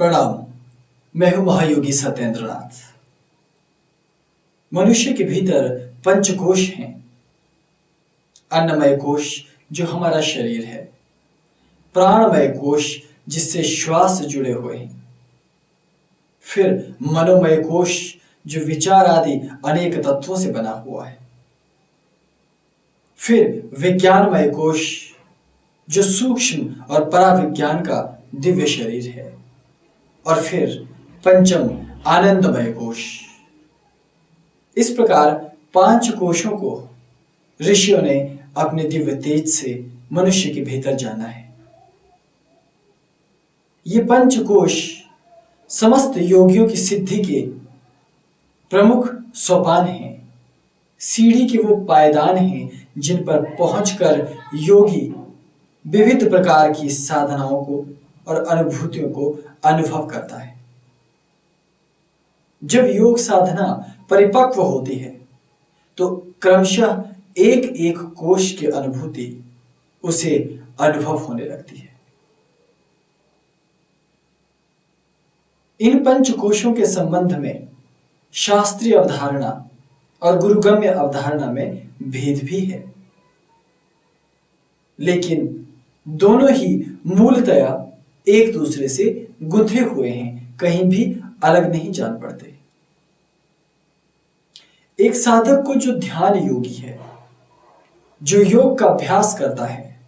प्रणाम। मैं हूं महायोगी सत्येंद्रनाथ। मनुष्य के भीतर पंचकोश हैं। अन्नमय कोश जो हमारा शरीर है, प्राणमय कोश जिससे श्वास जुड़े हुए हैं, फिर मनोमय कोश जो विचार आदि अनेक तत्वों से बना हुआ है, फिर विज्ञानमय कोश जो सूक्ष्म और पराविज्ञान का दिव्य शरीर है, और फिर पंचम आनंदमय कोश। इस प्रकार 5 कोशों को ऋषियों ने अपने दिव्य तेज से मनुष्य के भीतर जाना है। ये 5 कोश समस्त योगियों की सिद्धि के प्रमुख सोपान हैं, सीढ़ी के वो पायदान हैं जिन पर पहुंचकर योगी विविध प्रकार की साधनाओं को और अनुभूतियों को अनुभव करता है। जब योग साधना परिपक्व होती है तो क्रमशः एक एक कोश की अनुभूति उसे अनुभव होने लगती है। इन 5 कोशों के संबंध में शास्त्रीय अवधारणा और गुरुगम्य अवधारणा में भेद भी है, लेकिन दोनों ही मूलतया एक दूसरे से गुंथे हुए हैं, कहीं भी अलग नहीं जान पड़ते। एक साधक को जो ध्यान योगी है, जो योग का अभ्यास करता है,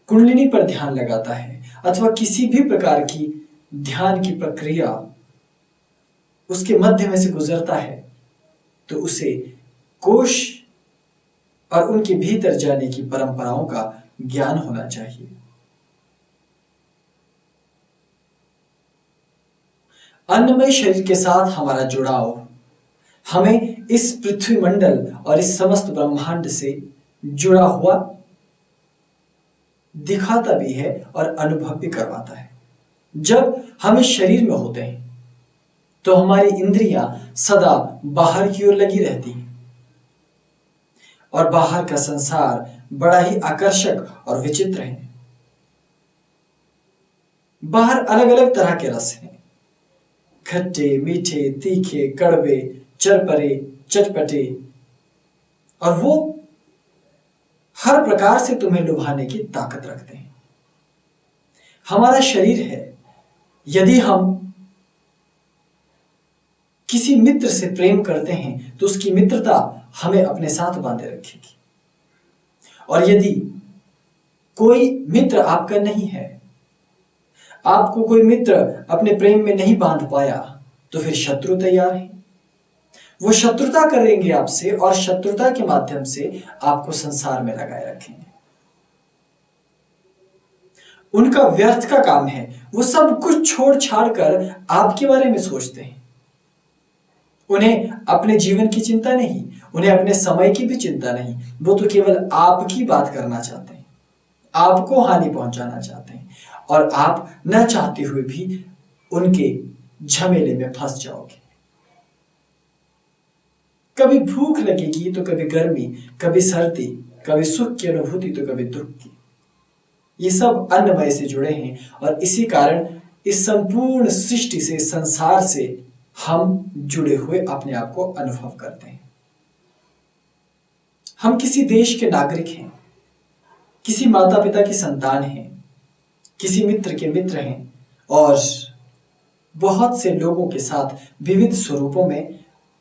कुंडलिनी पर ध्यान लगाता है अथवा किसी भी प्रकार की ध्यान की प्रक्रिया उसके मध्य में से गुजरता है, तो उसे कोश और उनके भीतर जाने की परंपराओं का ज्ञान होना चाहिए। अन्नमय शरीर के साथ हमारा जुड़ाव हमें इस पृथ्वी मंडल और इस समस्त ब्रह्मांड से जुड़ा हुआ दिखाता भी है और अनुभव भी करवाता है। जब हम इस शरीर में होते हैं तो हमारी इंद्रियां सदा बाहर की ओर लगी रहती हैं और बाहर का संसार बड़ा ही आकर्षक और विचित्र है। बाहर अलग अलग तरह के रस हैं, खट्टे, मीठे, तीखे, कड़वे, चरपरे, चटपटे, और वो हर प्रकार से तुम्हें लुभाने की ताकत रखते हैं। हमारा शरीर है, यदि हम किसी मित्र से प्रेम करते हैं तो उसकी मित्रता हमें अपने साथ बांधे रखेगी, और यदि कोई मित्र आपका नहीं है, आपको कोई मित्र अपने प्रेम में नहीं बांध पाया, तो फिर शत्रु तैयार है। वो शत्रुता करेंगे आपसे और शत्रुता के माध्यम से आपको संसार में लगाए रखेंगे। उनका व्यर्थ का काम है, वो सब कुछ छोड़ छाड़ कर आपके बारे में सोचते हैं। उन्हें अपने जीवन की चिंता नहीं, उन्हें अपने समय की भी चिंता नहीं, वो तो केवल आपकी बात करना चाहते हैं, आपको हानि पहुंचाना चाहते हैं, और आप न चाहते हुए भी उनके झमेले में फंस जाओगे। कभी भूख लगेगी तो कभी गर्मी, कभी सर्दी, कभी सुख की अनुभूति तो कभी दुख की। ये सब अन्नमय से जुड़े हैं, और इसी कारण इस संपूर्ण सृष्टि से, संसार से हम जुड़े हुए अपने आप को अनुभव करते हैं। हम किसी देश के नागरिक हैं, किसी माता पिता की संतान हैं, किसी मित्र के मित्र हैं, और बहुत से लोगों के साथ विविध स्वरूपों में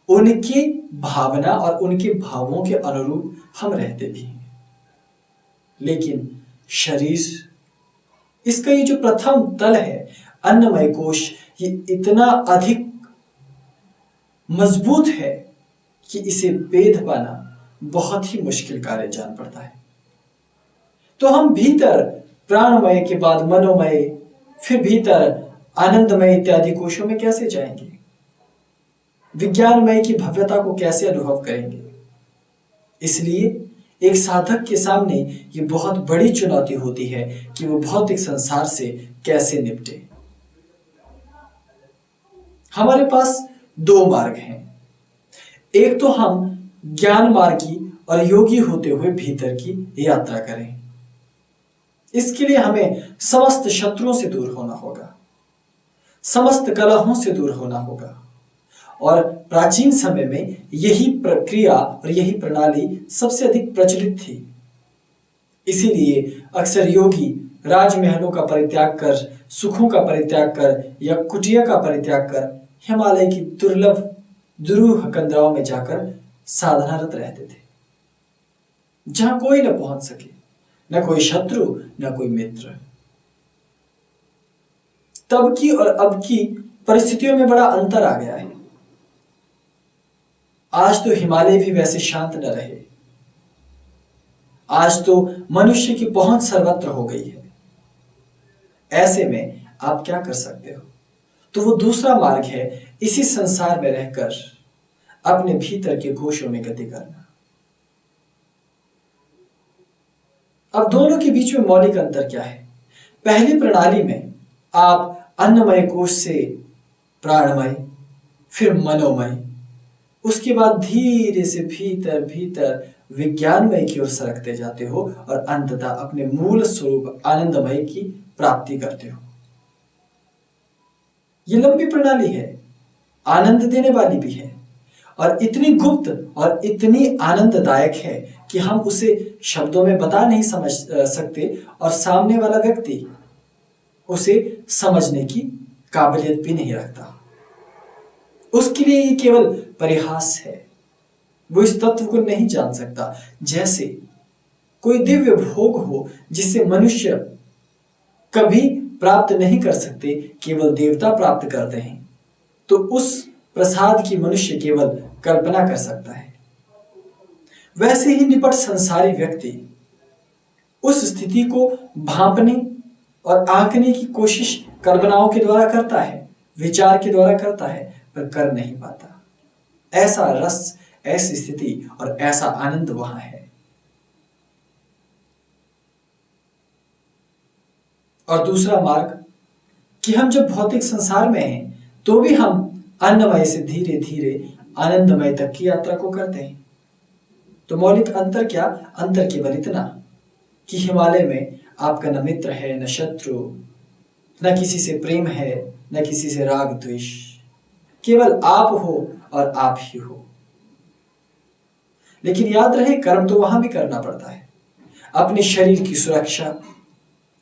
उनकी भावना और उनके भावों के अनुरूप हम रहते भी हैं। लेकिन शरीर, इसका ये जो प्रथम तल है, अन्नमय कोश, ये इतना अधिक मजबूत है कि इसे भेद पाना बहुत ही मुश्किल कार्य जान पड़ता है। तो हम भीतर प्राणमय के बाद मनोमय, फिर भीतर आनंदमय इत्यादि कोशों में कैसे जाएंगे? विज्ञानमय की भव्यता को कैसे अनुभव करेंगे? इसलिए एक साधक के सामने ये बहुत बड़ी चुनौती होती है कि वो भौतिक संसार से कैसे निपटे। हमारे पास 2 मार्ग हैं। एक तो हम ज्ञान मार्गी और योगी होते हुए भीतर की यात्रा करें। इसके लिए हमें समस्त शत्रुओं से दूर होना होगा। समस्त कलहों से दूर होना होगा। और प्राचीन समय में यही प्रक्रिया और यही प्रणाली सबसे अधिक प्रचलित थी। इसीलिए अक्सर योगी राजमहलों का परित्याग कर, सुखों का परित्याग कर या कुटिया का परित्याग कर हिमालय की दुर्लभ दुरूह कंदराओं में जाकर साधनारत रहते थे, जहां कोई न पहुंच सके, न कोई शत्रु न कोई मित्र। तब की और अब की परिस्थितियों में बड़ा अंतर आ गया है। आज तो हिमालय भी वैसे शांत न रहे। आज तो मनुष्य की पहुंच सर्वत्र हो गई है। ऐसे में आप क्या कर सकते हो? तो वो दूसरा मार्ग है, इसी संसार में रहकर अपने भीतर के कोशों में गति करना। अब दोनों के बीच में मौलिक अंतर क्या है? पहली प्रणाली में आप अन्नमय कोश से प्राणमय, फिर मनोमय, उसके बाद धीरे से भीतर भीतर विज्ञानमय की ओर सरकते जाते हो और अंततः अपने मूल स्वरूप आनंदमय की प्राप्ति करते हो। यह लंबी प्रणाली है, आनंद देने वाली भी है और इतनी गुप्त और इतनी आनंददायक है कि हम उसे शब्दों में बता नहीं समझ सकते और सामने वाला व्यक्ति उसे समझने की काबिलियत भी नहीं रखता। उसके लिए ये केवल परिहास है। वो इस तत्व को नहीं जान सकता। जैसे कोई दिव्य भोग हो जिसे मनुष्य कभी प्राप्त नहीं कर सकते, केवल देवता प्राप्त करते हैं, तो उस प्रसाद की मनुष्य केवल कल्पना कर सकता है। वैसे ही निपट संसारी व्यक्ति उस स्थिति को भांपने और आंकने की कोशिश कल्पनाओं के द्वारा करता है, विचार के द्वारा करता है, पर कर नहीं पाता। ऐसा रस, ऐसी स्थिति और ऐसा आनंद वहां है। और दूसरा मार्ग कि हम जब भौतिक संसार में हैं तो भी हम अन्नमय से धीरे धीरे आनंदमय तक की यात्रा को करते हैं। तो मौलिक अंतर क्या? अंतर केवल इतना कि हिमालय में आपका न मित्र है, न शत्रु, न किसी से प्रेम है, न किसी से राग द्वेष, केवल आप हो और आप ही हो। लेकिन याद रहे, कर्म तो वहां भी करना पड़ता है। अपने शरीर की सुरक्षा,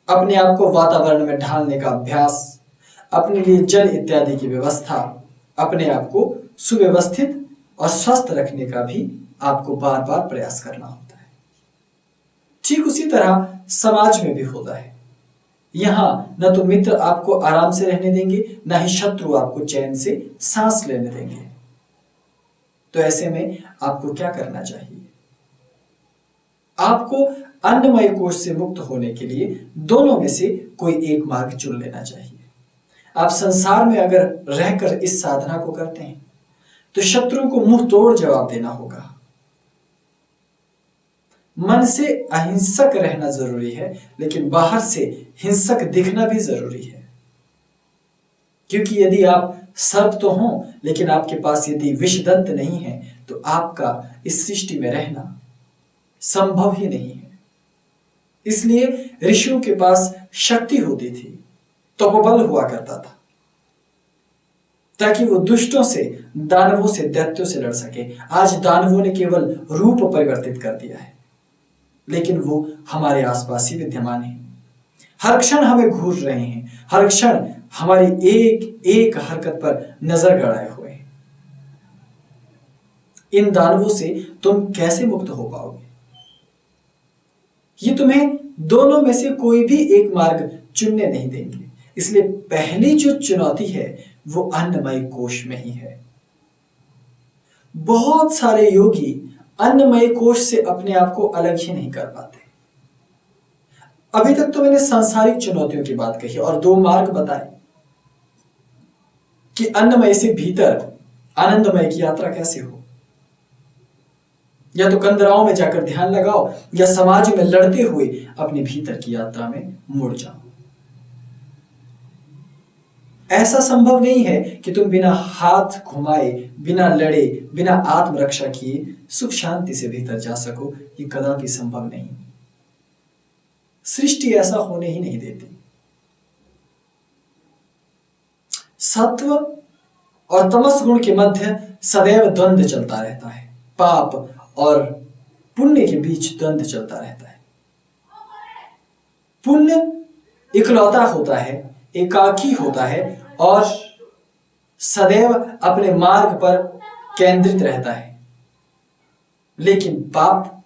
अपने आप को वातावरण में ढालने का अभ्यास, अपने लिए जल इत्यादि की व्यवस्था, अपने आप को सुव्यवस्थित और स्वस्थ रखने का भी आपको बार बार प्रयास करना होता है। ठीक उसी तरह समाज में भी होता है। यहां न तो मित्र आपको आराम से रहने देंगे, न ही शत्रु आपको चैन से सांस लेने देंगे। तो ऐसे में आपको क्या करना चाहिए? आपको अन्नमय कोश से मुक्त होने के लिए दोनों में से कोई एक मार्ग चुन लेना चाहिए। आप संसार में अगर रहकर इस साधना को करते हैं तो शत्रु को मुंह तोड़ जवाब देना होगा। मन से अहिंसक रहना जरूरी है, लेकिन बाहर से हिंसक दिखना भी जरूरी है। क्योंकि यदि आप सर्प तो हो, लेकिन आपके पास यदि विषदंत नहीं है तो आपका इस सृष्टि में रहना संभव ही नहीं है। इसलिए ऋषियों के पास शक्ति होती थी, तपोबल हुआ करता था, ताकि वो दुष्टों से, दानवों से, दैत्यों से लड़ सके। आज दानवों ने केवल रूप परिवर्तित कर दिया है, लेकिन वो हमारे आसपास ही विद्यमान है। हर क्षण हमें घूर रहे हैं, हर क्षण हमारी एक एक हरकत पर नजर गड़ाए हुए हैं। इन दानवों से तुम कैसे मुक्त हो पाओगे? ये तुम्हें दोनों में से कोई भी एक मार्ग चुनने नहीं देंगे। इसलिए पहली जो चुनौती है वो अन्नमय कोश में ही है। बहुत सारे योगी अन्नमय कोश से अपने आप को अलग ही नहीं कर पाते। अभी तक तो मैंने सांसारिक चुनौतियों की बात कही और दो मार्ग बताए कि अन्नमय से भीतर आनंदमय की यात्रा कैसे हो। या तो कंदराओं में जाकर ध्यान लगाओ, या समाज में लड़ते हुए अपने भीतर की यात्रा में मुड़ जाओ। ऐसा संभव नहीं है कि तुम बिना हाथ घुमाए, बिना लड़े, बिना आत्मरक्षा किए सुख शांति से भीतर जा सको। ये कदापि संभव नहीं। सृष्टि ऐसा होने ही नहीं देती। सत्व और तमस गुण के मध्य सदैव द्वंद्व चलता रहता है। पाप और पुण्य के बीच द्वंद्व चलता रहता है। पुण्य इकलौता होता है, एकाकी होता है और सदैव अपने मार्ग पर केंद्रित रहता है। लेकिन पाप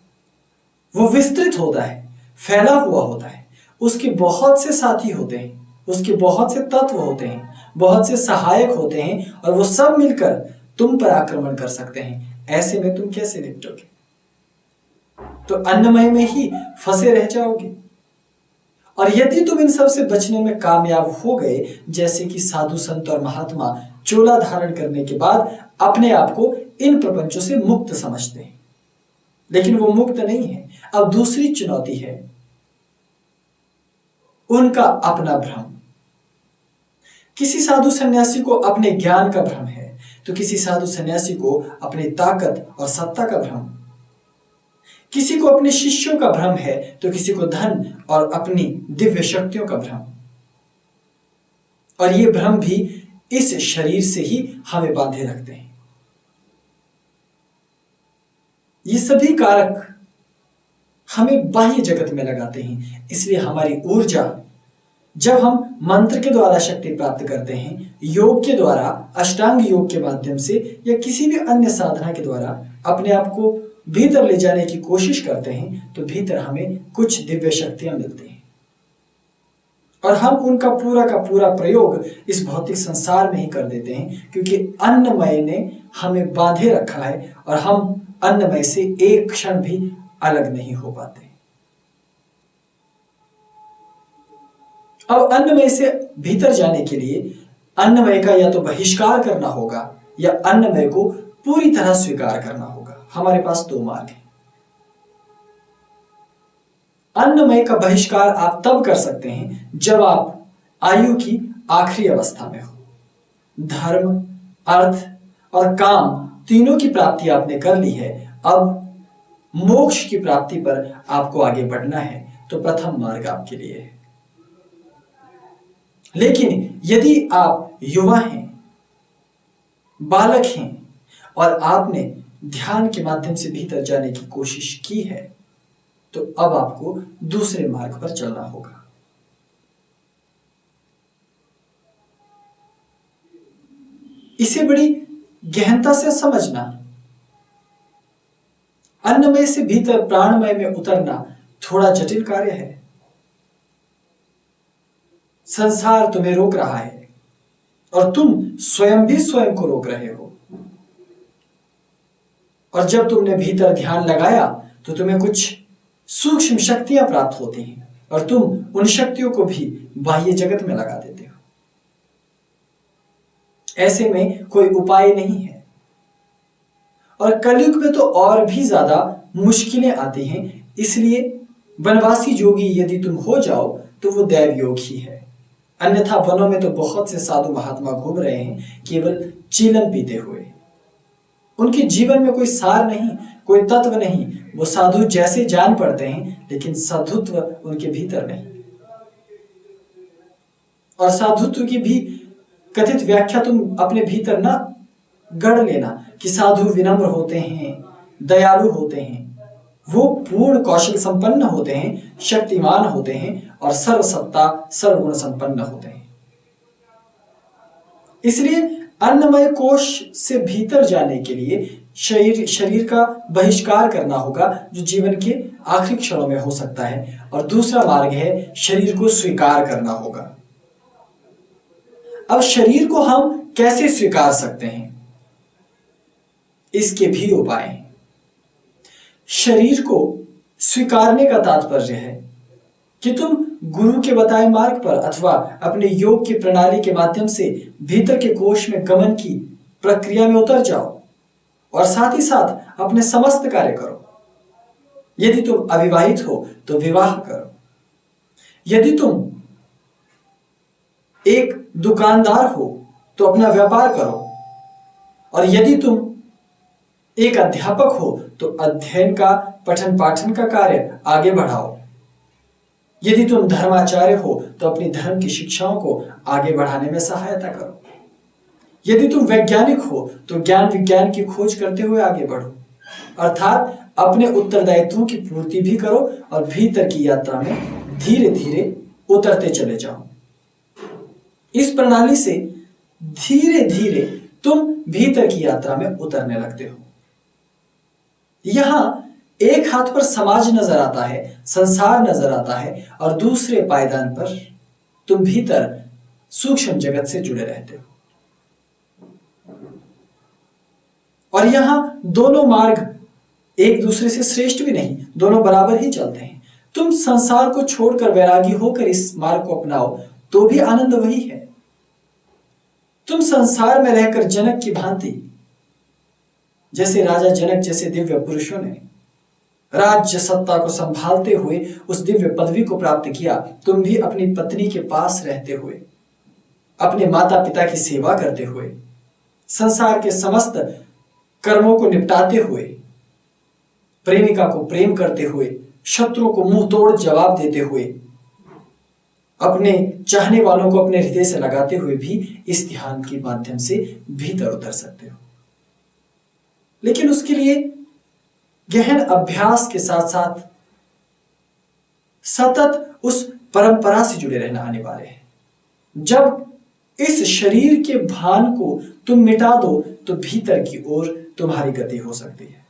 वो विस्तृत होता है, फैला हुआ होता है। उसके बहुत से साथी होते हैं, उसके बहुत से तत्व होते हैं, बहुत से सहायक होते हैं और वो सब मिलकर तुम पर आक्रमण कर सकते हैं। ऐसे में तुम कैसे निपटोगे? तो अन्नमय में ही फंसे रह जाओगे। और यदि तुम इन सब से बचने में कामयाब हो गए, जैसे कि साधु संत और महात्मा चोला धारण करने के बाद अपने आप को इन प्रपंचों से मुक्त समझते हैं, लेकिन वो मुक्त नहीं है। अब दूसरी चुनौती है उनका अपना भ्रम। किसी साधु सन्यासी को अपने ज्ञान का भ्रम है, तो किसी साधु सन्यासी को अपनी ताकत और सत्ता का भ्रम, किसी को अपने शिष्यों का भ्रम है, तो किसी को धन और अपनी दिव्य शक्तियों का भ्रम। और ये भ्रम भी इस शरीर से ही हमें बांधे रखते हैं। ये सभी कारक हमें बाह्य जगत में लगाते हैं। इसलिए हमारी ऊर्जा जब हम मंत्र के द्वारा शक्ति प्राप्त करते हैं, योग के द्वारा, अष्टांग योग के माध्यम से या किसी भी अन्य साधना के द्वारा अपने आप को भीतर ले जाने की कोशिश करते हैं, तो भीतर हमें कुछ दिव्य शक्तियां मिलती हैं और हम उनका पूरा का पूरा प्रयोग इस भौतिक संसार में ही कर देते हैं, क्योंकि अन्नमय ने हमें बांधे रखा है और हम अन्नमय से एक क्षण भी अलग नहीं हो पाते। अब अन्नमय से भीतर जाने के लिए अन्नमय का या तो बहिष्कार करना होगा या अन्नमय को पूरी तरह स्वीकार करना होगा। हमारे पास दो मार्ग हैं। अन्नमय का बहिष्कार आप तब कर सकते हैं जब आप आयु की आखिरी अवस्था में हो, धर्म, अर्थ और काम तीनों की प्राप्ति आपने कर ली है, अब मोक्ष की प्राप्ति पर आपको आगे बढ़ना है, तो प्रथम मार्ग आपके लिए है। लेकिन यदि आप युवा हैं, बालक हैं और आपने ध्यान के माध्यम से भीतर जाने की कोशिश की है, तो अब आपको दूसरे मार्ग पर चलना होगा। इसे बड़ी गहनता से समझना। अन्नमय से भीतर प्राणमय में उतरना थोड़ा जटिल कार्य है। संसार तुम्हें रोक रहा है और तुम स्वयं भी स्वयं को रोक रहे हो। और जब तुमने भीतर ध्यान लगाया तो तुम्हें कुछ सूक्ष्म शक्तियां प्राप्त होती हैं और तुम उन शक्तियों को भी बाह्य जगत में लगा देते हो। ऐसे में कोई उपाय नहीं है। और कलयुग में तो और भी ज्यादा मुश्किलें आती हैं। इसलिए वनवासी योगी यदि तुम हो जाओ तो वो दैव योग ही है। अन्यथा वनों में तो बहुत से साधु महात्मा घूम रहे हैं केवल चीलम पीते हुए। उनके जीवन में कोई सार नहीं, कोई तत्व नहीं। वो साधु जैसे जान पड़ते हैं, लेकिन साधुत्व उनके भीतर नहीं। और साधुत्व की भी कथित व्याख्या तुम अपने भीतर ना गढ़ लेना कि साधु विनम्र होते हैं, दयालु होते हैं, वो पूर्ण कौशल संपन्न होते हैं, शक्तिमान होते हैं और सर्वसत्ता सर्वगुण संपन्न होते हैं। इसलिए अन्नमय कोश से भीतर जाने के लिए शरीर का बहिष्कार करना होगा, जो जीवन के आखिरी क्षणों में हो सकता है। और दूसरा मार्ग है शरीर को स्वीकार करना होगा। अब शरीर को हम कैसे स्वीकार सकते हैं, इसके भी उपाय हैं। शरीर को स्वीकारने का तात्पर्य है कि तुम गुरु के बताए मार्ग पर अथवा अपने योग की प्रणाली के माध्यम से भीतर के कोश में गमन की प्रक्रिया में उतर जाओ और साथ ही साथ अपने समस्त कार्य करो। यदि तुम अविवाहित हो तो विवाह करो। यदि तुम एक दुकानदार हो तो अपना व्यापार करो। और यदि तुम एक अध्यापक हो तो अध्ययन का, पठन पाठन का कार्य आगे बढ़ाओ। यदि तुम धर्माचार्य हो तो अपनी धर्म की शिक्षाओं को आगे बढ़ाने में सहायता करो। यदि तुम वैज्ञानिक हो तो ज्ञान विज्ञान की खोज करते हुए आगे बढ़ो, अर्थात अपने उत्तरदायित्वों की पूर्ति भी करो और भीतर की यात्रा में धीरे धीरे उतरते चले जाओ। इस प्रणाली से धीरे धीरे तुम भीतर की यात्रा में उतरने लगते हो। यहां एक हाथ पर समाज नजर आता है, संसार नजर आता है, और दूसरे पायदान पर तुम भीतर सूक्ष्म जगत से जुड़े रहते हो। और यहां दोनों मार्ग एक दूसरे से श्रेष्ठ भी नहीं, दोनों बराबर ही चलते हैं। तुम संसार को छोड़कर वैरागी होकर इस मार्ग को अपनाओ तो भी आनंद वही है। तुम संसार में रहकर जनक की भांति, जैसे राजा जनक जैसे दिव्य पुरुषों ने राज्य सत्ता को संभालते हुए उस दिव्य पदवी को प्राप्त किया, तुम भी अपनी पत्नी के पास रहते हुए, अपने माता पिता की सेवा करते हुए, संसार के समस्त कर्मों को निपटाते हुए, प्रेमिका को प्रेम करते हुए, शत्रु को मुंह तोड़ जवाब देते हुए, अपने चाहने वालों को अपने हृदय से लगाते हुए भी इस ध्यान के माध्यम से भीतर उतर सकते हो। लेकिन उसके लिए गहन अभ्यास के साथ साथ सतत उस परंपरा से जुड़े रहना अनिवार्य है। जब इस शरीर के भान को तुम मिटा दो तो भीतर की ओर तुम्हारी गति हो सकती है,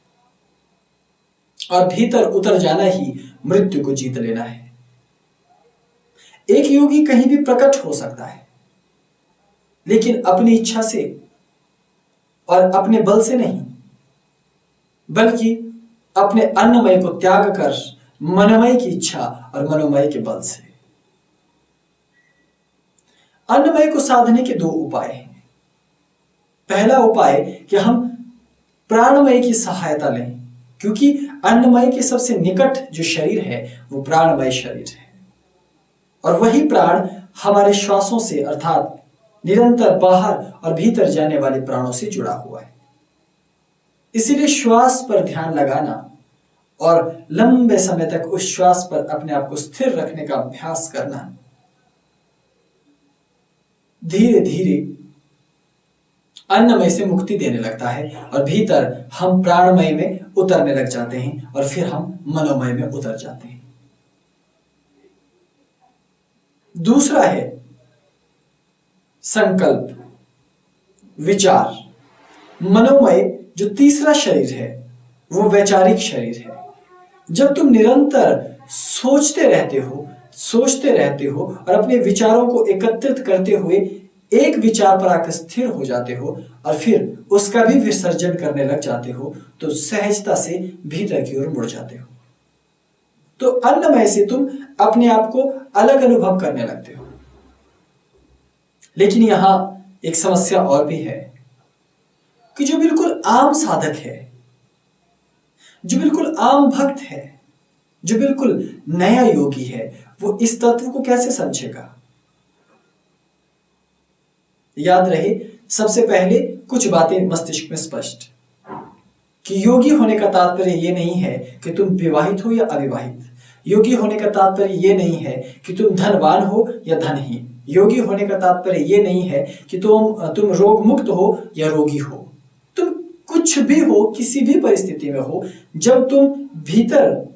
और भीतर उतर जाना ही मृत्यु को जीत लेना है। एक योगी कहीं भी प्रकट हो सकता है, लेकिन अपनी इच्छा से और अपने बल से नहीं, बल्कि अपने अन्नमय को त्याग कर मनमय की इच्छा और मनोमय के बल से। अन्नमय को साधने के दो उपाय हैं। पहला उपाय कि हम प्राणमय की सहायता लें, क्योंकि अन्नमय के सबसे निकट जो शरीर है वो प्राणमय शरीर है, और वही प्राण हमारे श्वासों से अर्थात निरंतर बाहर और भीतर जाने वाले प्राणों से जुड़ा हुआ है। इसीलिए श्वास पर ध्यान लगाना और लंबे समय तक उस श्वास पर अपने आप को स्थिर रखने का अभ्यास करना धीरे धीरे अन्नमय से मुक्ति देने लगता है, और भीतर हम प्राणमय में उतरने लग जाते हैं, और फिर हम मनोमय में उतर जाते हैं। दूसरा है संकल्प, विचार। मनोमय जो तीसरा शरीर है वो वैचारिक शरीर है। जब तुम निरंतर सोचते रहते हो और अपने विचारों को एकत्रित करते हुए एक विचार पर आकर स्थिर हो जाते हो और फिर उसका भी विसर्जन करने लग जाते हो, तो सहजता से भीतर की ओर मुड़ जाते हो। तो अन्नमय से तुम अपने आप को अलग अनुभव करने लगते हो। लेकिन यहां एक समस्या और भी है कि जो बिल्कुल आम साधक है, जो बिल्कुल आम भक्त है, जो बिल्कुल नया योगी है, वो इस तत्व को कैसे समझेगा? याद रहे, सबसे पहले कुछ बातें मस्तिष्क में स्पष्ट कि योगी होने का तात्पर्य ये नहीं है कि तुम विवाहित हो या अविवाहित। योगी होने का तात्पर्य ये नहीं है कि तुम धनवान हो या धनहीन। योगी होने का तात्पर्य ये नहीं है कि तुम रोग मुक्त हो या रोगी हो। तुम कुछ भी हो, किसी भी परिस्थिति में हो, जब तुम भीतर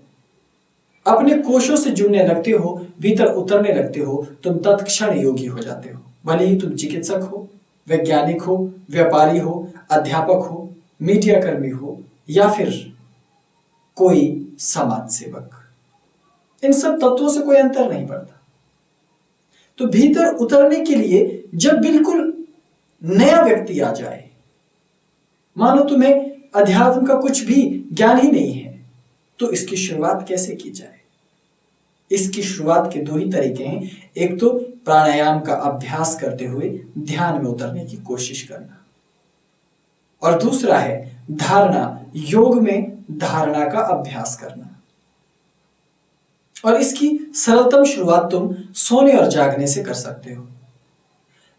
अपने कोशों से जुड़ने लगते हो, भीतर उतरने लगते हो, तुम तत्क्षण योगी हो जाते हो। भले ही तुम चिकित्सक हो, वैज्ञानिक हो, व्यापारी हो, अध्यापक हो, मीडिया कर्मी हो या फिर कोई समाज सेवक, इन सब तत्वों से कोई अंतर नहीं पड़ता। तो भीतर उतरने के लिए जब बिल्कुल नया व्यक्ति आ जाए, मानो तुम्हें अध्यात्म का कुछ भी ज्ञान ही नहीं है, तो इसकी शुरुआत कैसे की जाए? इसकी शुरुआत के दो ही तरीके हैं। एक तो प्राणायाम का अभ्यास करते हुए ध्यान में उतरने की कोशिश करना, और दूसरा है धारणा, योग में धारणा का अभ्यास करना। और इसकी सरलतम शुरुआत तुम सोने और जागने से कर सकते हो।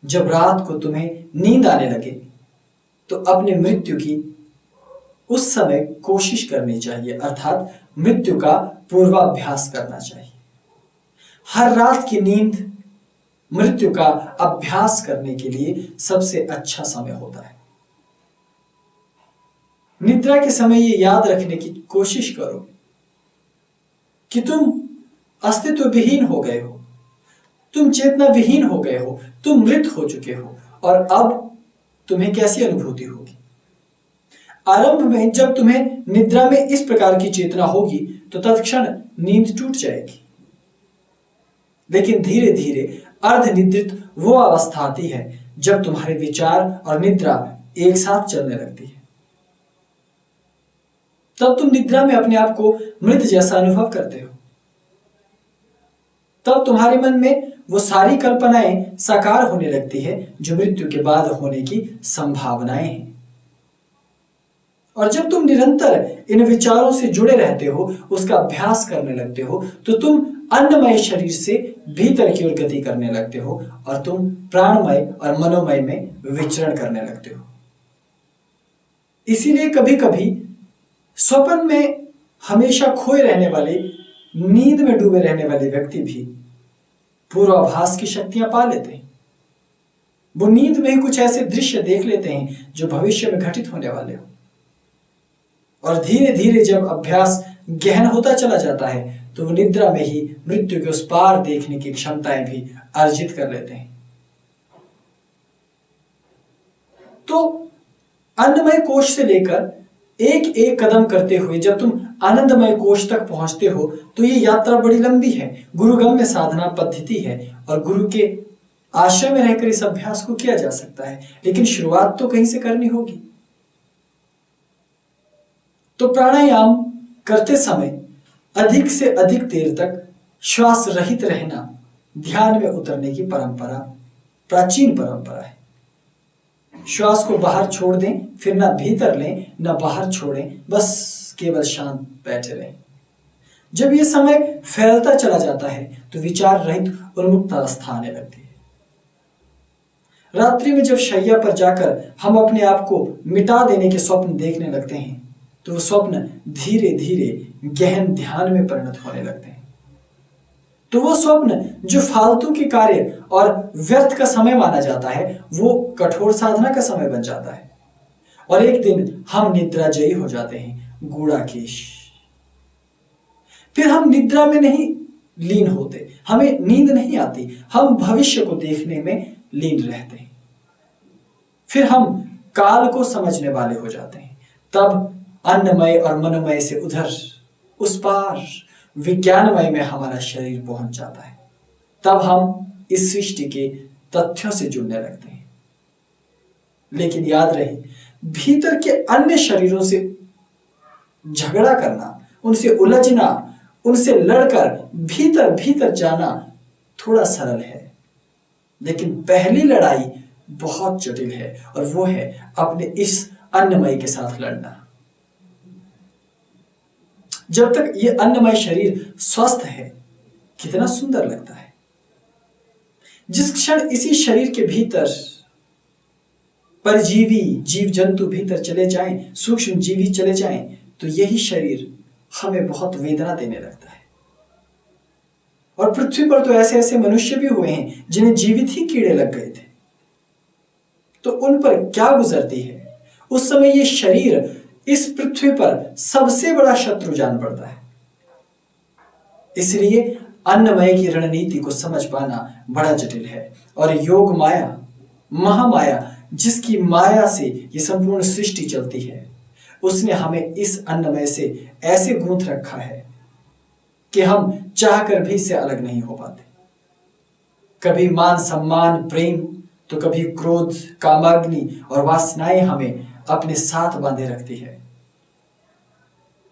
जब रात को तुम्हें नींद आने लगे तो अपने मृत्यु की उस समय कोशिश करनी चाहिए, अर्थात मृत्यु का पूर्वाभ्यास करना चाहिए। हर रात की नींद मृत्यु का अभ्यास करने के लिए सबसे अच्छा समय होता है। निद्रा के समय ये याद रखने की कोशिश करो कि तुम अस्तित्व विहीन हो गए हो, तुम चेतना विहीन हो गए हो, तुम मृत हो चुके हो, और अब तुम्हें कैसी अनुभूति होगी। आरंभ में जब तुम्हें निद्रा में इस प्रकार की चेतना होगी तो तत्क्षण नींद टूट जाएगी, लेकिन धीरे धीरे अर्धनिद्रित वो अवस्था आती है जब तुम्हारे विचार और निद्रा एक साथ चलने लगती है। तब तुम निद्रा में अपने आप को मृत जैसा अनुभव करते हो। तब तुम्हारे मन में वो सारी कल्पनाएं साकार होने लगती है जो मृत्यु के बाद होने की संभावनाएं हैं। और जब तुम निरंतर इन विचारों से जुड़े रहते हो, उसका अभ्यास करने लगते हो, तो तुम अन्नमय शरीर से भीतर की ओर गति करने लगते हो और तुम प्राणमय और मनोमय में विचरण करने लगते हो। इसीलिए कभी कभी स्वप्न में हमेशा खोए रहने वाले, नींद में डूबे रहने वाले व्यक्ति भी पूर्वाभास की शक्तियां पा लेते हैं। वो नींद में ही कुछ ऐसे दृश्य देख लेते हैं जो भविष्य में घटित होने वाले हो। और धीरे धीरे जब अभ्यास गहन होता चला जाता है तो वो निद्रा में ही मृत्यु के उस पार देखने की क्षमताएं भी अर्जित कर लेते हैं। तो अन्नमय कोश से लेकर एक एक कदम करते हुए जब तुम आनंदमय कोश तक पहुंचते हो तो ये यात्रा बड़ी लंबी है, गुरुगम्य साधना पद्धति है और गुरु के आश्रय में रहकर इस अभ्यास को किया जा सकता है, लेकिन शुरुआत तो कहीं से करनी होगी। तो प्राणायाम करते समय अधिक से अधिक देर तक श्वास रहित रहना ध्यान में उतरने की परंपरा प्राचीन परंपरा है। श्वास को बाहर छोड़ दें, फिर ना भीतर लें ना बाहर छोड़ें, बस केवल शांत बैठे रहें। जब यह समय फैलता चला जाता है तो विचार रहित उन्मुक्त अवस्था आने लगती है। रात्रि में जब शैया पर जाकर हम अपने आप को मिटा देने के स्वप्न देखने लगते हैं तो वो स्वप्न धीरे धीरे गहन ध्यान में परिणत होने लगते हैं। तो वो स्वप्न जो फालतू के कार्य और व्यर्थ का समय माना जाता है वो कठोर साधना का समय बन जाता है और एक दिन हम निद्राजयी हो जाते हैं, गूढ़ाकेश। फिर हम निद्रा में नहीं लीन होते, हमें नींद नहीं आती, हम भविष्य को देखने में लीन रहते हैं। फिर हम काल को समझने वाले हो जाते हैं। तब अन्नमय और मनोमय से उधर उस पार विज्ञानमय में हमारा शरीर पहुंच जाता है। तब हम इस सृष्टि के तथ्यों से जुड़ने लगते हैं। लेकिन याद रहे, भीतर के अन्य शरीरों से झगड़ा करना, उनसे उलझना, उनसे लड़कर भीतर भीतर जाना थोड़ा सरल है, लेकिन पहली लड़ाई बहुत जटिल है और वो है अपने इस अन्नमय के साथ लड़ना। जब तक ये अन्नमय शरीर स्वस्थ है कितना सुंदर लगता है। जिस क्षण इसी शरीर के भीतर परजीवी जीव जंतु भीतर चले जाएं, सूक्ष्म जीवी चले जाएं, तो यही शरीर हमें बहुत वेदना देने लगता है। और पृथ्वी पर तो ऐसे ऐसे मनुष्य भी हुए हैं जिन्हें जीवित ही कीड़े लग गए थे, तो उन पर क्या गुजरती है। उस समय ये शरीर इस पृथ्वी पर सबसे बड़ा शत्रु जान पड़ता है। इसलिए अन्नमय की रणनीति को समझ पाना बड़ा जटिल है। और योग माया, महामाया, जिसकी माया से ये संपूर्ण सृष्टि चलती है, उसने हमें इस अन्नमय से ऐसे गूंथ रखा है कि हम चाहकर भी इससे अलग नहीं हो पाते। कभी मान सम्मान प्रेम, तो कभी क्रोध कामाग्नि और वासनाएं हमें अपने साथ बांधे रखती है।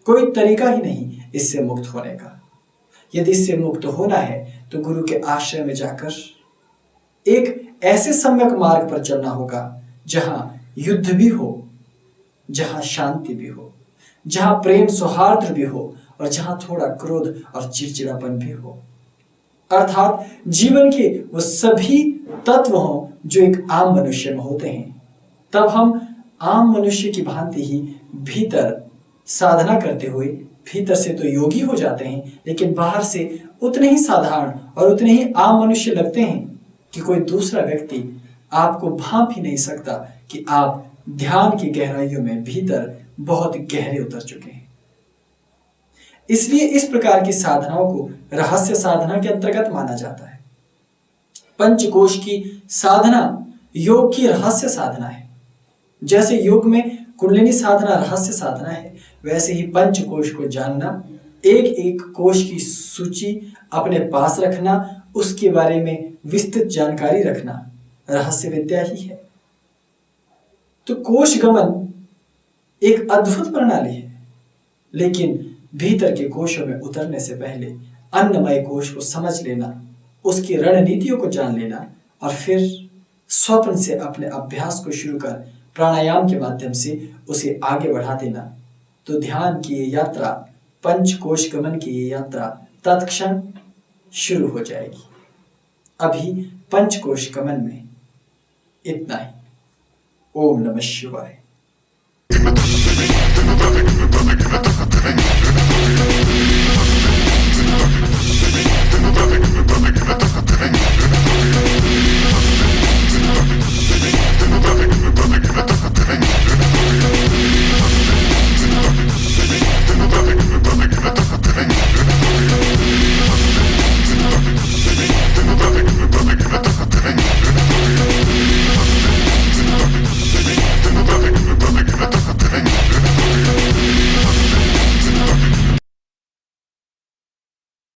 कोई तरीका ही नहीं इससे मुक्त होने का। यदि इससे मुक्त होना है तो गुरु के आश्रय में जाकर एक ऐसे सम्यक मार्ग पर चलना होगा जहां युद्ध भी हो, जहां शांति भी हो, जहां प्रेम सौहार्द भी हो और जहां थोड़ा क्रोध और चिड़चिड़ापन भी हो। अर्थात जीवन के वो सभी तत्व हों जो एक आम मनुष्य में होते हैं। तब हम आम मनुष्य की भांति ही भीतर साधना करते हुए भीतर से तो योगी हो जाते हैं, लेकिन बाहर से उतने ही साधारण और उतने ही आम मनुष्य लगते हैं, कि कोई दूसरा व्यक्ति आपको भांप ही नहीं सकता कि आप ध्यान की गहराइयों में भीतर बहुत गहरे उतर चुके हैं। इसलिए इस प्रकार की साधनाओं को रहस्य साधना के अंतर्गत माना जाता है। पंचकोश की साधना योग की रहस्य साधना है। जैसे योग में कुंडलिनी साधना रहस्य साधना है, वैसे ही पंचकोश को जानना, एक एक कोश की सूची अपने पास रखना, उसके बारे में विस्तृत जानकारी रखना रहस्य विद्या ही है। तो कोश गमन एक अद्भुत प्रणाली है, लेकिन भीतर के कोशों में उतरने से पहले अन्नमय कोश को समझ लेना, उसकी रणनीतियों को जान लेना और फिर स्वप्न से अपने अभ्यास को शुरू कर प्राणायाम के माध्यम से उसे आगे बढ़ा देना, तो ध्यान की ये यात्रा, पंचकोश गमन की ये यात्रा तत्क्षण शुरू हो जाएगी। अभी पंचकोश गमन में इतना ही। ओम नमः शिवाय। Hey!